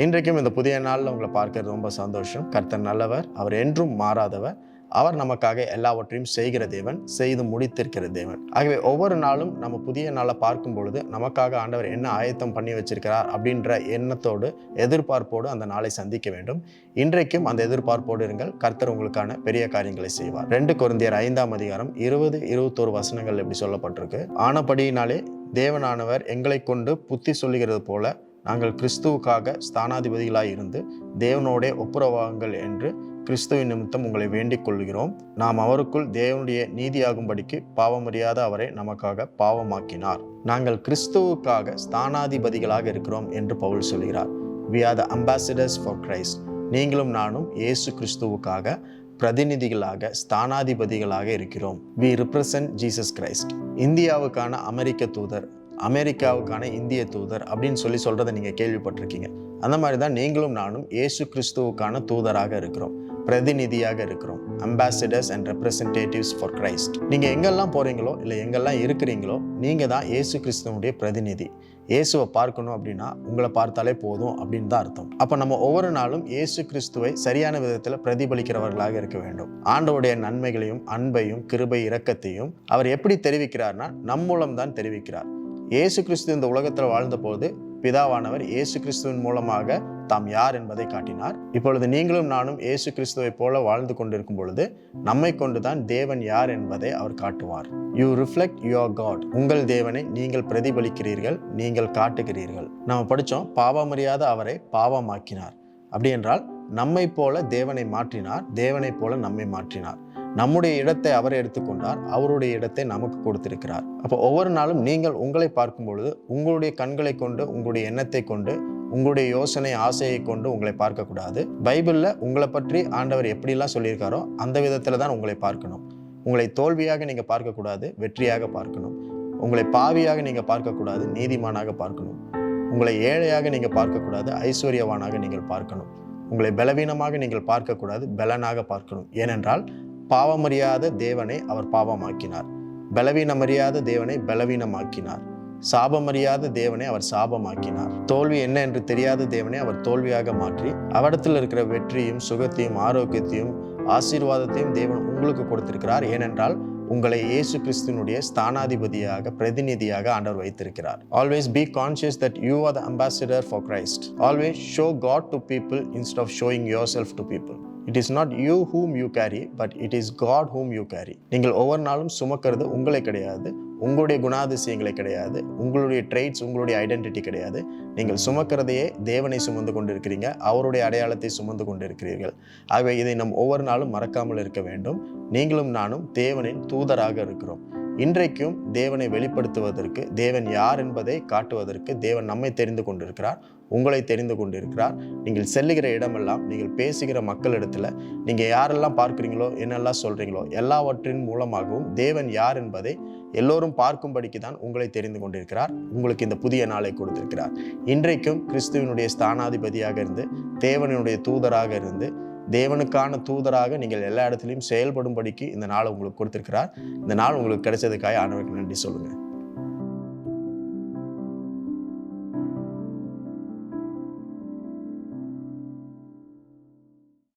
இன்றைக்கும் இந்த புதிய நாளில் உங்களை பார்க்கறது ரொம்ப சந்தோஷம். கர்த்தர் நல்லவர், அவர் என்றும் மாறாதவர். அவர் நமக்காக எல்லாவற்றையும் செய்கிற தேவன், செய்து முடித்திருக்கிற தேவன். ஆகவே ஒவ்வொரு நாளும் நம்ம புதிய நாளை பார்க்கும் பொழுது நமக்காக ஆண்டவர் என்ன ஆயத்தம் பண்ணி வச்சிருக்கிறார் அப்படின்ற எண்ணத்தோடு, எதிர்பார்ப்போடு அந்த நாளை சந்திக்க வேண்டும். இன்றைக்கும் அந்த எதிர்பார்ப்போடு இருங்கள். கர்த்தர் உங்களுக்கான பெரிய காரியங்களை செய்வார். 2 கொரிந்தியர் 5ஆம் அதிகாரம் 20-21 வசனங்கள் எப்படி சொல்லப்பட்டிருக்கு. ஆனபடியினாலே தேவனானவர் எங்களை கொண்டு புத்தி சொல்லுகிறது போல நாங்கள் கிறிஸ்துவுக்காக ஸ்தானாதிபதிகளாய் இருந்து தேவனோடே ஒப்புரவாகுங்கள் என்று கிறிஸ்துவின் நிமித்தம் உங்களை வேண்டிக் கொள்கிறோம். நாம் அவருக்குள் தேவனுடைய நீதியாகும்படிக்கு பாவமறியாத அவரை நமக்காக பாவமாக்கினார். நாங்கள் கிறிஸ்துவுக்காக ஸ்தானாதிபதிகளாக இருக்கிறோம் என்று பவுல் சொல்கிறார். We are the ambassadors for Christ. நீங்களும் நானும் இயேசு கிறிஸ்துவுக்காக பிரதிநிதிகளாக ஸ்தானாதிபதிகளாக இருக்கிறோம். We represent Jesus Christ. இந்தியாவுக்கான அமெரிக்க தூதர், அமெரிக்காவுக்கான இந்திய தூதர் அப்படின்னு சொல்றதை நீங்க கேள்விப்பட்டிருக்கீங்க. அந்த மாதிரி தான் நீங்களும் நானும் இயேசு கிறிஸ்துவுக்கான தூதராக இருக்கிறோம், பிரதிநிதியாக இருக்கிறோம். Ambassadors and representatives for Christ. நீங்க எங்கெல்லாம் போறீங்களோ இல்லை எங்கெல்லாம் இருக்கிறீங்களோ நீங்க தான் இயேசு கிறிஸ்துவனுடைய பிரதிநிதி. இயேசுவை பார்க்கணும் அப்படின்னா உங்களை பார்த்தாலே போதும் அப்படின்னு தான் அர்த்தம். அப்ப நம்ம ஒவ்வொரு நாளும் இயேசு கிறிஸ்துவை சரியான விதத்தில் பிரதிபலிக்கிறவர்களாக இருக்க வேண்டும். ஆண்டவருடைய நன்மைகளையும் அன்பையும் கிருபை இரக்கத்தையும் அவர் எப்படி தெரிவிக்கிறார்னா நம் மூலம் தான் தெரிவிக்கிறார். இயேசு கிறிஸ்து இந்த உலகத்தில் வாழ்ந்த போது பிதாவானவர் இயேசு கிறிஸ்துவின் மூலமாக தாம் யார் என்பதை காட்டினார். இப்பொழுது நீங்களும் நானும் இயேசு கிறிஸ்துவை போல வாழ்ந்து கொண்டிருக்கும் பொழுது நம்மை கொண்டுதான் தேவன் யார் என்பதை அவர் காட்டுவார். You reflect your God. உங்கள் தேவனை நீங்கள் பிரதிபலிக்கிறீர்கள், நீங்கள் காட்டுகிறீர்கள். நம்ம படித்தோம், பாவமறியாத அவரை பாவமாக்கினார். அப்படி என்றால் நம்மை போல தேவனை மாற்றினார், தேவனை போல நம்மை மாற்றினார். நம்முடைய இடத்தை அவர் எடுத்துக்கொண்டார், அவருடைய இடத்தை நமக்கு கொடுத்திருக்கிறார். அப்போ ஒவ்வொரு நாளும் நீங்கள் உங்களை பார்க்கும் பொழுது உங்களுடைய கண்களை கொண்டு, உங்களுடைய எண்ணத்தை கொண்டு, உங்களுடைய யோசனை ஆசையை கொண்டு உங்களை பார்க்கக்கூடாது. பைபிளில் உங்களை பற்றி ஆண்டவர் எப்படிலாம் சொல்லியிருக்காரோ அந்த விதத்தில் தான் உங்களை பார்க்கணும். உங்களை தோல்வியாக நீங்கள் பார்க்கக்கூடாது, வெற்றியாக பார்க்கணும். உங்களை பாவியாக நீங்கள் பார்க்கக்கூடாது, நீதிமானாக பார்க்கணும். உங்களை ஏழையாக நீங்கள் பார்க்கக்கூடாது, ஐஸ்வர்யவானாக நீங்கள் பார்க்கணும். உங்களை பலவீனமாக நீங்கள் பார்க்கக்கூடாது, பலனாக பார்க்கணும். ஏனென்றால் பாவமறியாத தேவனை அவர் பாவமாக்கினார், பலவீனமறியாத தேவனை பலவீனமாக்கினார், சாபமறியாத தேவனை அவர் சாபமாக்கினார், தோல்வி என்ன என்று தெரியாத தேவனை அவர் தோல்வியாக மாற்றி அவரிடத்தில் இருக்கிற வெற்றியும் சுகத்தையும் ஆரோக்கியத்தையும் ஆசீர்வாதத்தையும் தேவன் உங்களுக்கு கொடுத்திருக்கிறார். ஏனென்றால் உங்களை இயேசு கிறிஸ்துவினுடைய ஸ்தானாதிபதியாக பிரதிநிதியாக ஆண்டவர் வைத்திருக்கிறார். Always be conscious that you are the ambassador for Christ. Always show God to people instead of showing yourself to people. It is not you whom you carry, but it is God whom you carry. நீங்கள் ஒவ்வொரு நாளும் சுமக்கிறது உங்களை கிடையாது, உங்களுடைய குணாதிசயங்களை கிடையாது, உங்களுடைய traits, உங்களுடைய ஐடென்டிட்டி கிடையாது. நீங்கள் சுமக்கிறதையே தேவனை சுமந்து கொண்டிருக்கிறீங்க, அவருடைய அடையாளத்தை சுமந்து கொண்டிருக்கிறீர்கள். ஆகவே இதை நம் ஒவ்வொரு நாளும் மறக்காமல் இருக்க வேண்டும். நீங்களும் நானும் தேவனின் தூதராக இருக்கிறோம். இன்றைக்கும் தேவனை வெளிப்படுத்துவதற்கு, தேவன் யார் என்பதை காட்டுவதற்கு தேவன் நம்மை தெரிந்து கொண்டிருக்கிறார், உங்களை தெரிந்து கொண்டிருக்கிறார். நீங்கள் செல்லுகிற இடமெல்லாம், நீங்கள் பேசுகிற மக்களிடத்துல நீங்கள் யாரெல்லாம் பார்க்குறீங்களோ, என்னெல்லாம் சொல்கிறீங்களோ, எல்லாவற்றின் மூலமாகவும் தேவன் யார் என்பதை எல்லோரும் பார்க்கும்படிக்கு தான் உங்களை தெரிந்து கொண்டிருக்கிறார். உங்களுக்கு இந்த புதிய நாளை கொடுத்திருக்கிறார். இன்றைக்கும் கிறிஸ்துவனுடைய ஸ்தானாதிபதியாக இருந்து, தேவனுடைய தூதராக இருந்து, தேவனுக்கான தூதராக நீங்கள் எல்லா இடத்துலையும் செயல்படும்படிக்கு இந்த நாள் உங்களுக்கு கொடுத்திருக்கிறார். இந்த நாள் உங்களுக்கு கிடைச்சதுக்காக ஆண்டவருக்கு நன்றி சொல்லுங்க.